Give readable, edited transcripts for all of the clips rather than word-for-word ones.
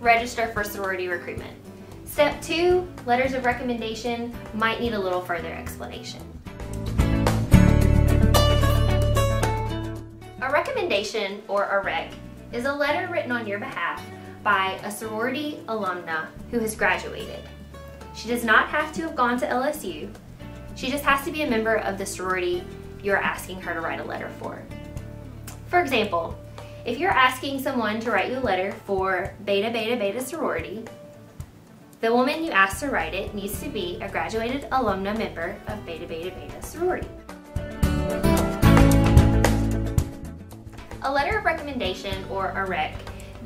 register for sorority recruitment. Step 2, letters of recommendation might need a little further explanation. A recommendation, or a rec, is a letter written on your behalf by a sorority alumna who has graduated. She does not have to have gone to LSU. She just has to be a member of the sorority you're asking her to write a letter for. For example, if you're asking someone to write you a letter for Beta Beta Beta sorority, the woman you ask to write it needs to be a graduated alumna member of Beta Beta Beta sorority. A letter of recommendation, or a rec,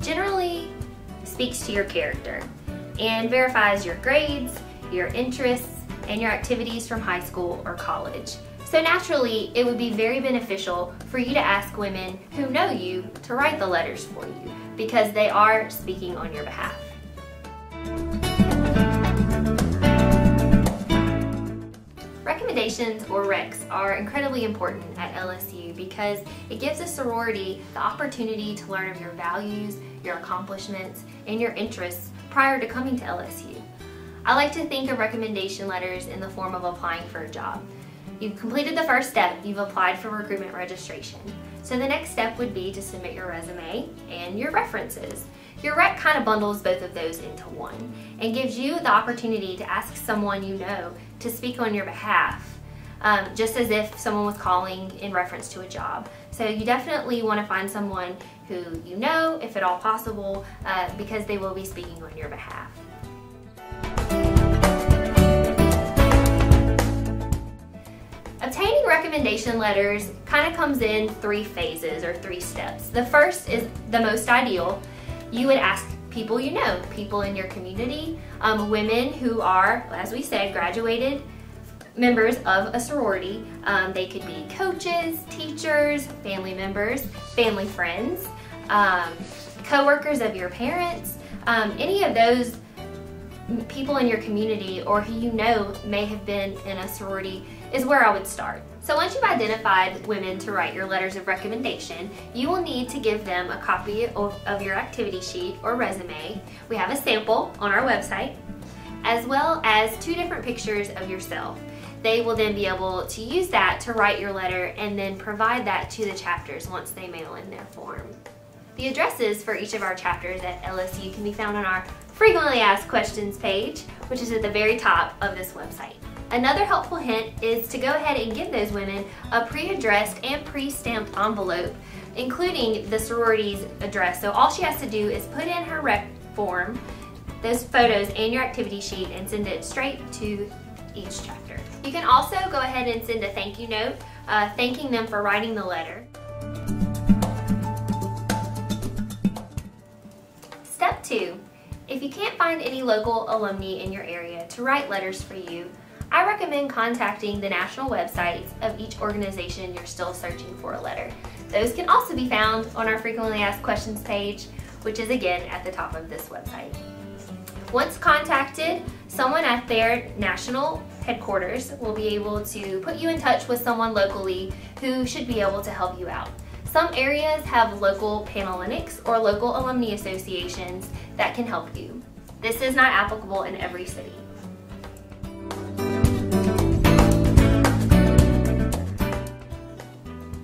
generally speaks to your character and verifies your grades, your interests, and your activities from high school or college. So naturally, it would be very beneficial for you to ask women who know you to write the letters for you, because they are speaking on your behalf. Recommendations, or recs, are incredibly important at LSU because it gives a sorority the opportunity to learn of your values, your accomplishments, and your interests prior to coming to LSU. I like to think of recommendation letters in the form of applying for a job. You've completed the first step, you've applied for recruitment registration. So the next step would be to submit your resume and your references. Your rec kind of bundles both of those into one and gives you the opportunity to ask someone you know to speak on your behalf, just as if someone was calling in reference to a job. So you definitely want to find someone who you know, if at all possible, because they will be speaking on your behalf. Obtaining recommendation letters kind of comes in 3 phases, or 3 steps. The first is the most ideal. You would ask people you know, people in your community, women who are, as we said, graduated members of a sorority. They could be coaches, teachers, family members, family friends, co-workers of your parents, any of those people in your community or who you know may have been in a sorority is where I would start. So once you've identified women to write your letters of recommendation, you will need to give them a copy of your activity sheet or resume. We have a sample on our website, as well as 2 different pictures of yourself. They will then be able to use that to write your letter and then provide that to the chapters once they mail in their form. The addresses for each of our chapters at LSU can be found on our Frequently Asked Questions page, which is at the very top of this website. Another helpful hint is to go ahead and give those women a pre-addressed and pre-stamped envelope, including the sorority's address. So all she has to do is put in her rec form, those photos, and your activity sheet, and send it straight to each chapter. You can also go ahead and send a thank you note, thanking them for writing the letter. Step 2. If you can't find any local alumni in your area to write letters for you, I recommend contacting the national websites of each organization you're still searching for a letter. Those can also be found on our Frequently Asked Questions page, which is again at the top of this website. Once contacted, someone at their national headquarters will be able to put you in touch with someone locally who should be able to help you out. Some areas have local Panhellenics or local alumni associations that can help you. This is not applicable in every city.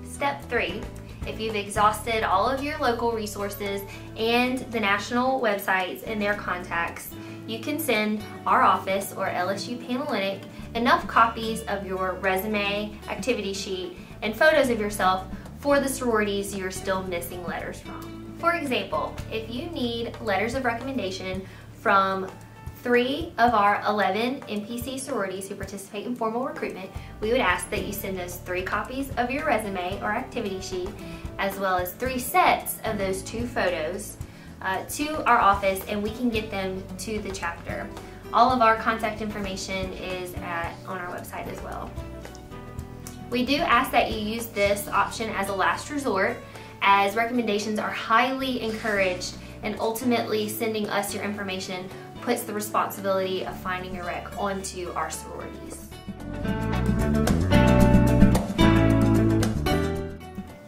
Step 3. If you've exhausted all of your local resources and the national websites and their contacts, you can send our office or LSU Panhellenic enough copies of your resume, activity sheet, and photos of yourself for the sororities you're still missing letters from. For example, if you need letters of recommendation from 3 of our 11 NPC sororities who participate in formal recruitment, we would ask that you send us 3 copies of your resume or activity sheet, as well as 3 sets of those 2 photos to our office, and we can get them to the chapter. All of our contact information is on our website as well. We do ask that you use this option as a last resort, as recommendations are highly encouraged, and ultimately sending us your information puts the responsibility of finding your rec onto our sororities.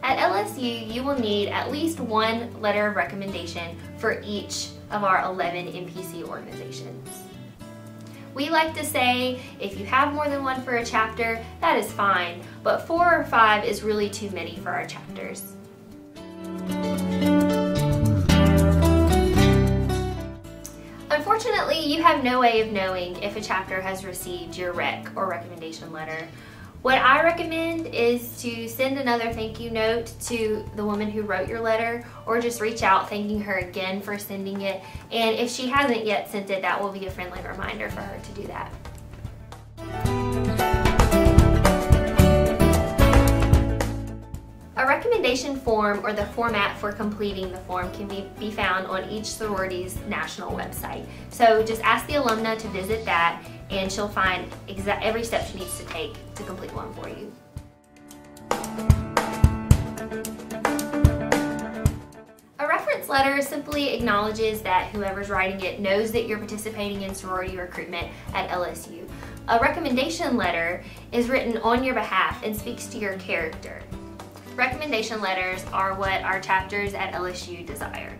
At LSU, you will need at least 1 letter of recommendation for each of our 11 MPC organizations. We like to say if you have more than one for a chapter, that is fine, but 4 or 5 is really too many for our chapters. Unfortunately, you have no way of knowing if a chapter has received your rec or recommendation letter. What I recommend is to send another thank you note to the woman who wrote your letter, or just reach out thanking her again for sending it. And if she hasn't yet sent it, that will be a friendly reminder for her to do that. A recommendation form, or the format for completing the form, can be found on each sorority's national website. So just ask the alumna to visit that, and she'll find every step she needs to take to complete one for you. A reference letter simply acknowledges that whoever's writing it knows that you're participating in sorority recruitment at LSU. A recommendation letter is written on your behalf and speaks to your character. Recommendation letters are what our chapters at LSU desire.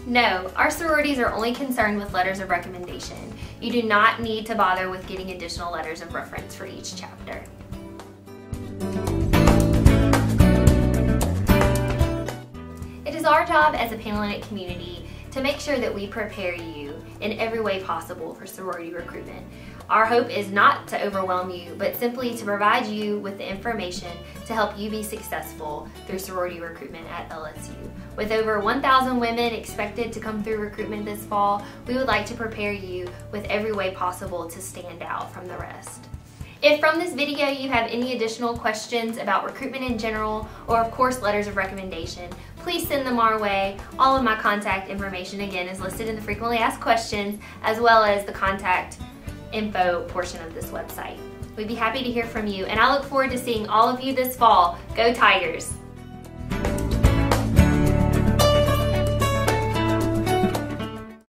No, our sororities are only concerned with letters of recommendation. You do not need to bother with getting additional letters of reference for each chapter. It is our job as a Panhellenic community to make sure that we prepare you in every way possible for sorority recruitment. Our hope is not to overwhelm you, but simply to provide you with the information to help you be successful through sorority recruitment at LSU. With over 1,000 women expected to come through recruitment this fall, we would like to prepare you with every way possible to stand out from the rest. If from this video you have any additional questions about recruitment in general, or of course letters of recommendation, please send them our way. All of my contact information again is listed in the frequently asked questions, as well as the contact info portion of this website. We'd be happy to hear from you, and I look forward to seeing all of you this fall. Go Tigers!